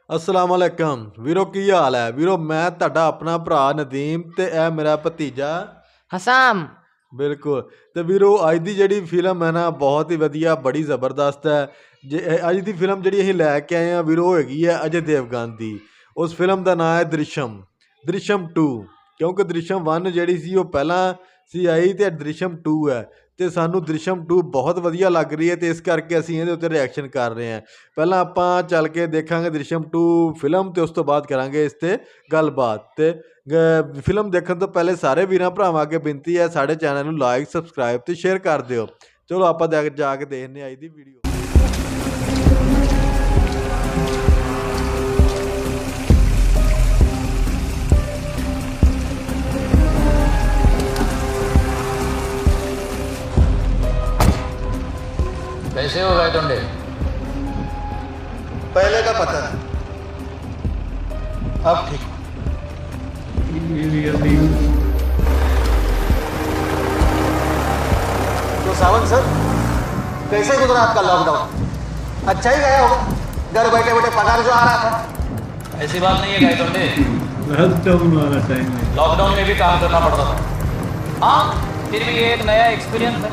अस्सलाम वालेकुम वीरो की हाल है वीरो। मैं ਤੁਹਾਡਾ ਆਪਣਾ ਭਰਾ ਨਦੀਮ ਤੇ ਇਹ ਮੇਰਾ ਭਤੀਜਾ ਹਸਾਮ। ਬਿਲਕੁਲ। ਤੇ ਵੀਰੋ ਅੱਜ ਦੀ ਜਿਹੜੀ ਫਿਲਮ ਹੈ ਨਾ ਬਹੁਤ ਹੀ ਵਧੀਆ, ਬੜੀ ਜ਼ਬਰਦਸਤ ਹੈ। ਅੱਜ ਦੀ ਫਿਲਮ ਜਿਹੜੀ ਅਸੀਂ ਲੈ ਕੇ ਆਏ ਆ ਵੀਰੋ ਹੈਗੀ ਹੈ ਅਜੇ ਦੇਵਗਨ ਦੀ। ਉਸ ਫਿਲਮ ਦਾ ਨਾਮ ਹੈ ਦ੍ਰਿਸ਼ਮ 2। ਕਿਉਂਕਿ ਦ੍ਰਿਸ਼ਮ 1 ਜਿਹੜੀ ਸੀ ਉਹ ਪਹਿਲਾਂ ਸੀ ਆਈ ਤੇ ਦ੍ਰਿਸ਼ਮ 2 ਹੈ ਤੇ ਸਾਨੂੰ ਦ੍ਰਿਸ਼ਮ 2 ਬਹੁਤ ਵਧੀਆ ਲੱਗ ਰਹੀ ਹੈ ਤੇ ਇਸ ਕਰਕੇ ਅਸੀਂ ਇਹਦੇ ਉੱਤੇ ਰਿਐਕਸ਼ਨ ਕਰ ਰਹੇ ਹਾਂ। ਪਹਿਲਾਂ ਆਪਾਂ ਚੱਲ ਕੇ ਦੇਖਾਂਗੇ ਦ੍ਰਿਸ਼ਮ 2 ਫਿਲਮ ਤੇ ਉਸ ਤੋਂ ਬਾਅਦ ਕਰਾਂਗੇ ਇਸ ਤੇ ਗੱਲਬਾਤ। ਤੇ ਫਿਲਮ ਦੇਖਣ ਤੋਂ ਪਹਿਲੇ ਸਾਰੇ ਵੀਰਾਂ ਭਰਾਵਾਂ ਅੱਗੇ ਬੇਨਤੀ ਹੈ ਸਾਡੇ ਚੈਨਲ ਨੂੰ ਲਾਈਕ, ਸਬਸਕ੍ਰਾਈਬ ਤੇ ਸ਼ੇਅਰ ਕਰ ਦਿਓ। ਚਲੋ ਆਪਾਂ ਜਾ ਕੇ ਦੇਖਦੇ ਹਾਂ ਅੱਜ ਦੀ ਵੀਡੀਓ। कैसे हो गए टोंडे? पहले का पता नहीं, अब ठीक। तो सावंत सर, कैसे गुजरा आपका लॉकडाउन? अच्छा ही गया होगा, घर बैठे बैठे पगार जो आ रहा था। ऐसी बात नहीं है गए टोंडे, लॉकडाउन में भी काम करना पड़ता था। हाँ, फिर भी ये एक नया एक्सपीरियंस है।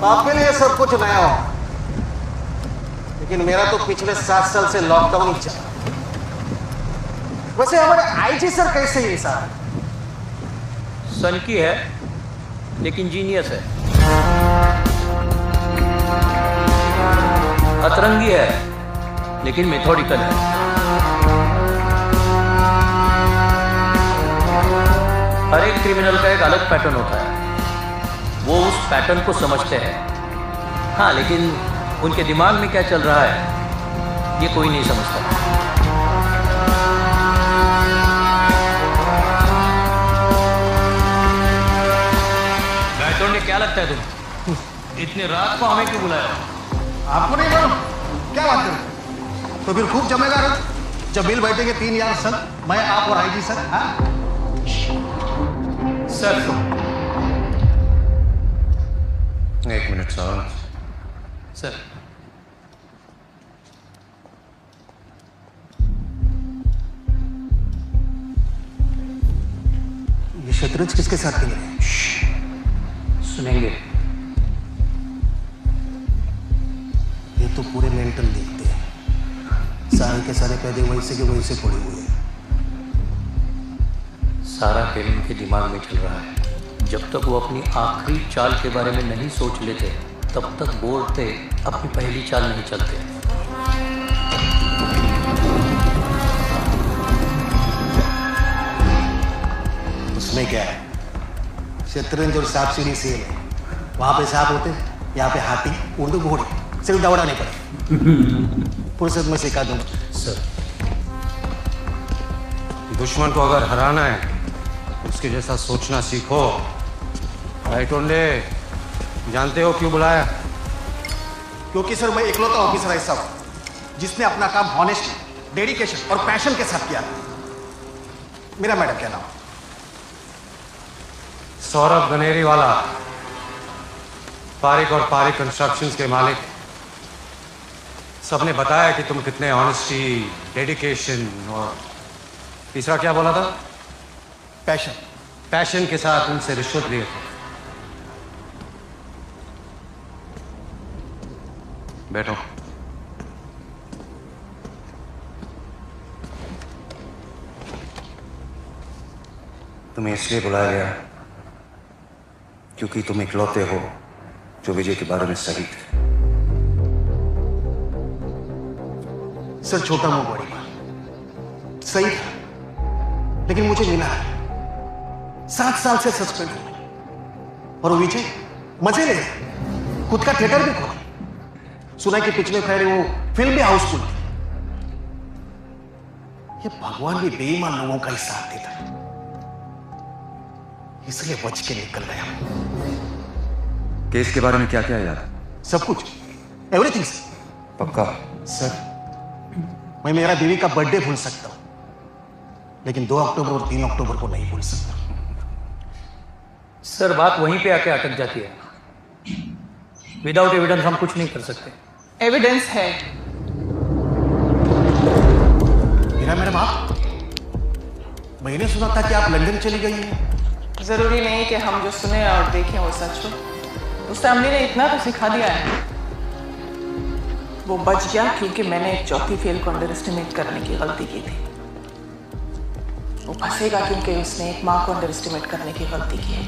आपके लिए सब कुछ नया हो, लेकिन मेरा तो पिछले 7 साल से लॉकडाउन ही चला। वैसे हमारे आईजी सर कैसे है साहब? सनकी है लेकिन जीनियस है, अतरंगी है लेकिन मेथोडिकल है। हर एक क्रिमिनल का एक अलग पैटर्न होता है, वो उस पैटर्न को समझते हैं। हाँ, लेकिन उनके दिमाग में क्या चल रहा है ये कोई नहीं समझता। बैठों ने क्या लगता है तुम इतनी रात को हमें क्यों बुलाया? आपको नहीं मालूम? क्या बात करें? तो फिर खूब जमेगा रे। जब मिल बैठेंगे 3 यार सर, मैं आप और आईजी सर। हाँ सर, एक मिनट सावंत। सर, ये शतरंज किसके साथ खेल रहे हैं? सुनेंगे। ये तो पूरे मेंटल दिखते हैं, सारे के सारे पैदे वैसे के वैसे पड़े हुए हैं। सारा खेल उनके दिमाग में चल रहा है। जब तक वो अपनी आखिरी चाल के बारे में नहीं सोच लेते तब तक बोर्ड पे अपनी पहली चाल नहीं चलते। उसमें क्या है? शतरंज और सांप सीढ़ी सेल है। वहां पे सांप होते, यहाँ पे हाथी, उर्दू घोड़े, सिर्फ दौड़ाने पड़े। फुर्सत में सिखा दूंगा। सर, दुश्मन को अगर हराना है उसके जैसा सोचना सीखो। टोंडे, जानते हो क्यों बुलाया? क्योंकि सर मैं इकलौता ऑफिसर ऐसा हूं जिसने अपना काम हॉनेस्टली, डेडिकेशन और पैशन के साथ किया। मेरा मैडम क्या नाम? सौरभ गनेरी वाला, पारिक और पारिक कंस्ट्रक्शंस के मालिक। सबने बताया कि तुम कितने ऑनेस्टी, डेडिकेशन और तीसरा क्या बोला था? पैशन के साथ उनसे रिश्वत लिए थे। बैठो। तुम्हें इसलिए बुलाया गया क्योंकि तुम इकलौते हो जो विजय के बारे में सही थे। सर छोटा मुंह बड़ी बात, सही था, लेकिन मुझे मिला है 7 साल से सस्पेंड हुआ। और वो विजय मजे ले गया, खुद का थिएटर भी खोला। सुना कि पिछले खैर वो फिल्म भी हाउसफुल थी। ये भगवान भी बेईमान लोगों का ही साथ देता है, इसलिए बच के निकल गया। केस के बारे में क्या क्या याद? सब कुछ, एवरीथिंग सर। पक्का? सर, मैं मेरा बीवी का बर्थडे भूल सकता हूं, लेकिन 2 अक्टूबर और 3 अक्टूबर को नहीं भूल सकता। सर बात वहीं पे आके अटक जाती है। विदाउट एविडेंस हम कुछ नहीं कर सकते। एविडेंस है। सुना था कि आप लंदन चली गई हैं। जरूरी नहीं कि हम जो सुने और देखें वो सच हो। उस फैमिली ने इतना तो सिखा दिया है। वो बच गया क्योंकि मैंने एक चौथी फेल को अंडर एस्टिमेट करने की गलती की थी। वो फंसेगा क्योंकि उसने एक माँ को अंडर एस्टिमेट करने की गलती की है।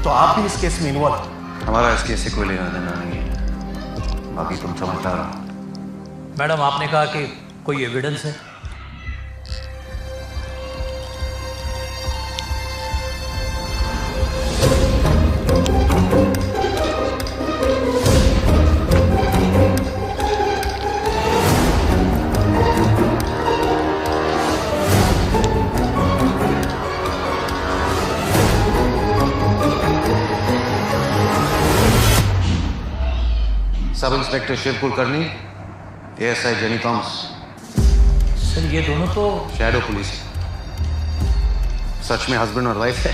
तो आप भी इस केस में इन्वॉल्व? हमारा इस केस से कोई लेना देना नहीं है, बाकी तुम समझदार हो। मैडम आपने कहा कि कोई एविडेंस है? Sub inspector Shiv Kulkarni, ASI jenny Thomas. Sir ये दोनों तो शैडो पुलिस है। सच में हस्बैंड और वाइफ है।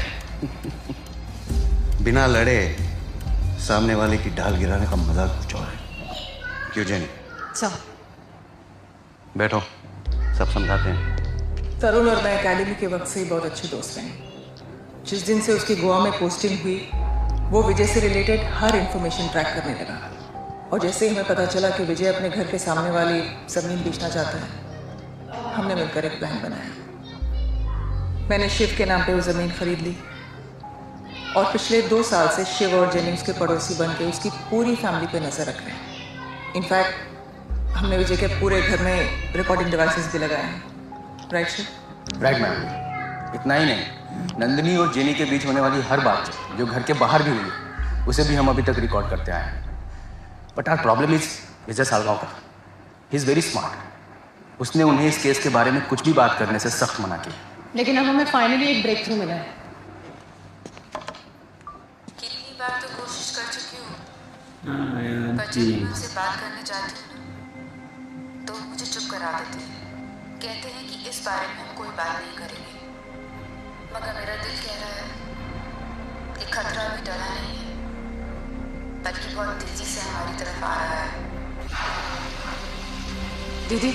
बिना लड़े सामने वाले की ढाल गिराने का मजाक कुछ और है। क्यों जेनी? सब बैठो, सब समझाते हैं। तरुण और मैं एकेडमी के वक्त से ही बहुत अच्छे दोस्त हैं। जिस दिन से उसकी गोवा में पोस्टिंग हुई, वो विजय से रिलेटेड हर इंफॉर्मेशन ट्रैक करने लगा। और जैसे ही हमें पता चला कि विजय अपने घर के सामने वाली ज़मीन बेचना चाहता है, हमने मिलकर एक प्लान बनाया। मैंने शिव के नाम पे वो ज़मीन खरीद ली और पिछले 2 साल से शिव और जेनी उसके पड़ोसी बन के उसकी पूरी फैमिली पे नज़र रख रहे हैं। इनफैक्ट हमने विजय के पूरे घर में रिकॉर्डिंग डिवाइसेस भी लगाए हैं। राइट शिव? Right ma'am. इतना ही नहीं, नंदिनी और जेनी के बीच होने वाली हर बात जो घर के बाहर भी हुई है, उसे भी हम अभी तक रिकॉर्ड करते आए हैं। But our problem is Vijay Salgaonkar. He is very smart. उसने उन्हें इस केस के बारे में कुछ भी बात करने से सख्त मना किया। लेकिन अब हमें फाइनली एक ब्रेक थ्रू मिला है। कितनी बार तो कोशिश कर चुकी हूँ, पर जब मैं उनसे बात करने जाती हूँ ना, तो मुझे चुप करा देते हैं। कहते हैं कि इस बारे में हम कोई बात नहीं करेंगे। मगर मेरा दिल कह रहा है कि खतरा भी टला नहीं है, बल्कि बहुत तेजी से हमारी तरफ आ रहा है। दीदी,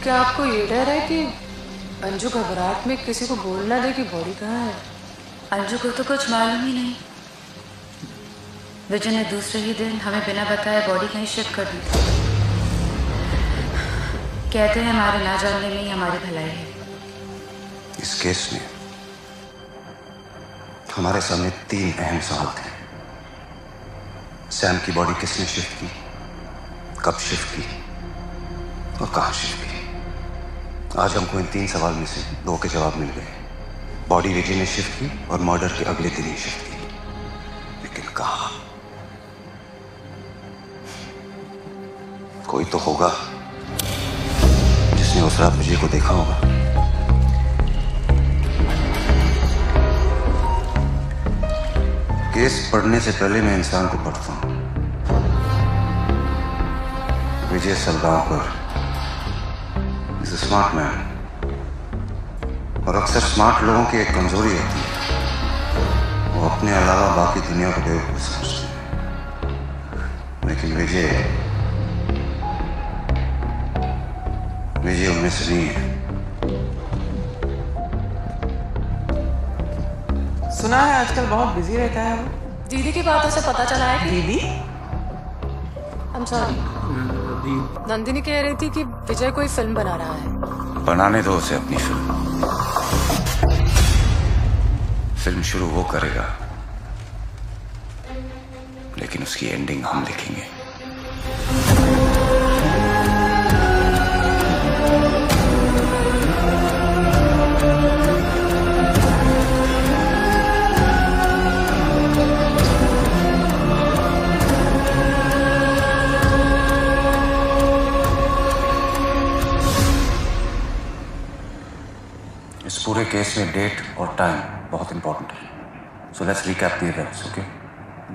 क्या आपको ये डर है कि अंजू घबराहट में किसी को बोल ना दे कि बॉडी कहाँ है? अंजू को तो कुछ मालूम ही नहीं। विजय ने दूसरे ही दिन हमें बिना बताए बॉडी कहीं शिफ्ट कर दी थी। कहते हैं हमारे ना जानने में ही हमारी भलाई है। इस केस में हमारे सामने 3 अहम सवाल थे। सैम की बॉडी किसने शिफ्ट की, कब शिफ्ट की और कहां शिफ्ट की। आज हमको इन 3 सवाल में से 2 के जवाब मिल गए। बॉडी विजय ने शिफ्ट की और मर्डर के अगले दिन ही शिफ्ट की, लेकिन कहां? कोई तो होगा जिसने उस रात विजय को देखा होगा। केस पढ़ने से पहले मैं इंसान को पढ़ता हूं। Vijay Salgaonkar is a smart man, और अक्सर स्मार्ट लोगों की एक कमजोरी होती है, वो अपने अलावा बाकी दुनिया को बेवकूफ समझते हैं। लेकिन विजय उनमें से नहीं है। सुना है आजकल बहुत बिजी रहता है वो। दीदी की बातों से पता चला है कि दीदी? I'm sorry, नंदिनी कह रही थी कि विजय कोई फिल्म बना रहा है। बनाने दो उसे अपनी फिल्म शुरू वो करेगा, लेकिन उसकी एंडिंग हम लिखेंगे। इस पूरे केस में डेट और टाइम बहुत इंपॉर्टेंट है। So let's recap the events, okay?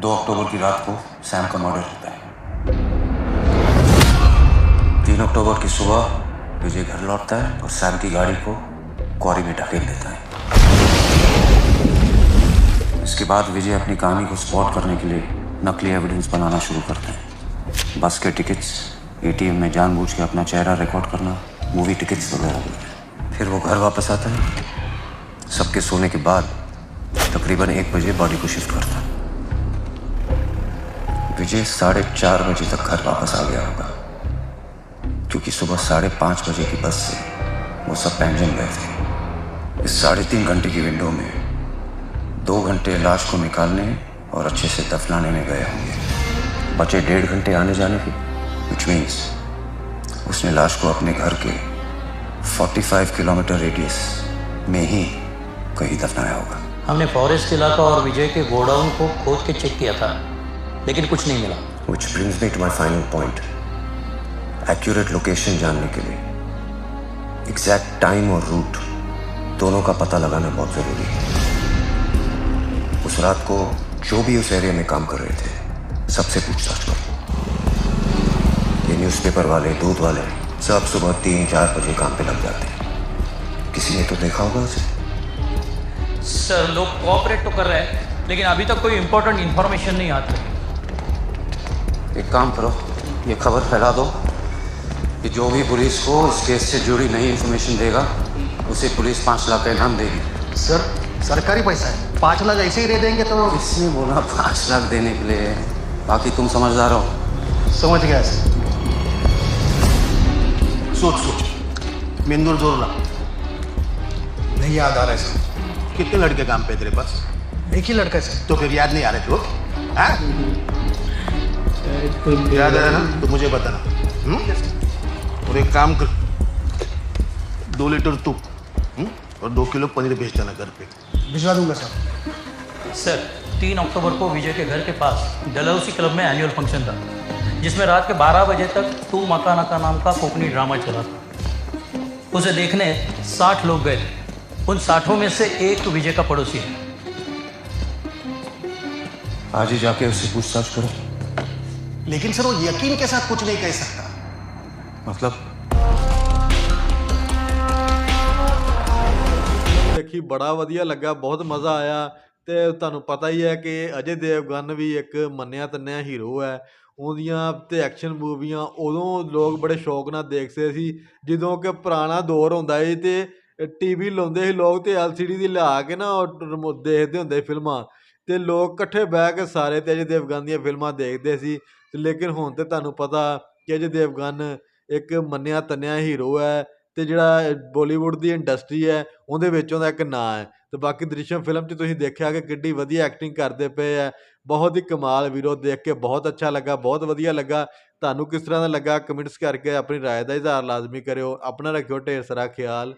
2 अक्टूबर की रात को सैम का मर्डर होता है। 3 अक्टूबर की सुबह विजय घर लौटता है और सैम की गाड़ी को क्वारी में ढकेल देता है। इसके बाद विजय अपनी कहानी को स्पॉट करने के लिए नकली एविडेंस बनाना शुरू करते हैं। बस के टिकट्स, एटीएम में जानबूझ के अपना चेहरा रिकॉर्ड करना, मूवी टिकट्स वगैरह। फिर वो घर वापस आता है, सबके सोने के बाद तकरीबन 1 बजे बॉडी को शिफ्ट करता है। विजय 4:30 बजे तक घर वापस आ गया होगा, क्योंकि सुबह 5:30 बजे की बस से वो सब पैंजन गए थे। इस 3.5 घंटे की विंडो में 2 घंटे लाश को निकालने और अच्छे से दफनाने में गए होंगे। बचे 1.5 घंटे आने जाने के, विच मीन्स उसने लाश को अपने घर के 45 किलोमीटर रेडियस में ही कहीं दफनाया होगा। हमने फॉरेस्ट इलाका और विजय के गोडाउन को खोद के चेक किया था, लेकिन कुछ नहीं मिला। Which brings me to my final point. Accurate location जानने के लिए एग्जैक्ट टाइम और रूट दोनों का पता लगाना बहुत जरूरी है। उस रात को जो भी उस एरिया में काम कर रहे थे, सबसे पूछताछ करो। ये न्यूज़पेपर वाले, दूध वाले सब सुबह 3-4 बजे काम पे लग जाते हैं। किसी ने तो देखा होगा उसे। सर, लोग कोऑपरेट तो कर रहे हैं, लेकिन अभी तक कोई इंपॉर्टेंट इंफॉर्मेशन नहीं आती। एक काम करो, ये खबर फैला दो कि जो भी पुलिस को इस केस से जुड़ी नई इन्फॉर्मेशन देगा, उसे पुलिस 5 लाख का इनाम देगी। सर, सरकारी पैसा है, 5 लाख ऐसे ही दे देंगे तो। किसने बोला 5 लाख देने के लिए? बाकी तुम समझदार हो। समझ गया सर। सोच मेंदूर जोरला नहीं याद आ रहा है सर। कितने लड़के काम पे तेरे पास? एक ही लड़का सर। तो फिर याद नहीं आ रहे थे वो? याद आया ना तो मुझे बताना। और एक काम कर, 2 लीटर तूप और 2 किलो पनीर भेज देना घर पे। भिजवा दूंगा सर। सर, 3 अक्टूबर को विजय के घर के पास डलहौसी क्लब में एनुअल फंक्शन था, जिसमें रात के 12 बजे तक तू मका नका नाम का कोंकणी ड्रामा चला था। उसे देखने 60 लोग गए थे। उन 60 में से एक विजय का पड़ोसी है। आज ही जाके उससे पूछताछ करो। लेकिन सर, वो यकीन के साथ कुछ नहीं कह सकता। मतलब ਦੇਖੀ ਬੜਾ ਵਧੀਆ ਲੱਗਾ, ਬਹੁਤ ਮਜ਼ਾ ਆਇਆ। ਤੇ ਤੁਹਾਨੂੰ ਪਤਾ ਹੀ ਹੈ ਕਿ ਅਜੇ ਦੇਵਗਨ ਵੀ ਇੱਕ ਮੰਨਿਆ ਤੰਨਿਆ ਹੀਰੋ ਹੈ। ਉਹਦੀਆਂ ਤੇ ਐਕਸ਼ਨ ਮੂਵੀਆਂ ਉਦੋਂ ਲੋਕ ਬੜੇ ਸ਼ੌਕ ਨਾਲ ਦੇਖਦੇ ਸੀ, ਜਦੋਂ ਕਿ ਪੁਰਾਣਾ ਦੌਰ ਹੁੰਦਾ ਸੀ ਤੇ ਟੀਵੀ ਲਾਉਂਦੇ ਸੀ ਲੋਕ, ਤੇ LCD ਦੀ ਲਿਆ ਕੇ ਨਾ ਉਹ ਦੇਖਦੇ ਹੁੰਦੇ ਸੀ ਫਿਲਮਾਂ, ਤੇ ਲੋਕ ਇਕੱਠੇ ਬਹਿ ਕੇ ਸਾਰੇ ਤੇ ਅਜੇ ਦੇਵਗਨ ਦੀਆਂ ਫਿਲਮਾਂ ਦੇਖਦੇ ਸੀ। ਲੇਕਿਨ ਹੁਣ ਤੇ ਤੁਹਾਨੂੰ ਪਤਾ ਕਿ ਅਜੇ ਦੇਵਗਨ ਇੱਕ ਮੰਨਿਆ ਤੰਨਿਆ ਹੀਰੋ ਹੈ, ਤੇ ਜਿਹੜਾ ਬੋਲੀਵੁੱਡ ਦੀ ਇੰਡਸਟਰੀ ਹੈ ਉਹਦੇ ਵਿੱਚ ਉਹਦਾ ਇੱਕ ਨਾਂ ਹੈ। ਤੇ ਬਾਕੀ ਦ੍ਰਿਸ਼ਮ ਫਿਲਮ 'ਚ ਤੁਸੀਂ ਦੇਖਿਆ ਕਿ ਕਿੱਡੀ ਵਧੀਆ ਐਕਟਿੰਗ ਕਰਦੇ ਪਏ ਹੈ। ਬਹੁਤ ਹੀ ਕਮਾਲ ਵੀਰੋ, ਦੇਖ ਕੇ ਬਹੁਤ ਅੱਛਾ ਲੱਗਾ, ਬਹੁਤ ਵਧੀਆ ਲੱਗਾ। ਤੁਹਾਨੂੰ ਕਿਸ ਤਰ੍ਹਾਂ ਦਾ ਲੱਗਾ ਕਮੈਂਟਸ ਕਰਕੇ ਆਪਣੀ ਰਾਏ ਦਾ ਇਜ਼ਹਾਰ ਲਾਜ਼ਮੀ ਕਰਿਓ। ਆਪਣਾ ਰੱਖਿਓ ਢੇਰ ਸਾਰਾ ਖਿਆਲ।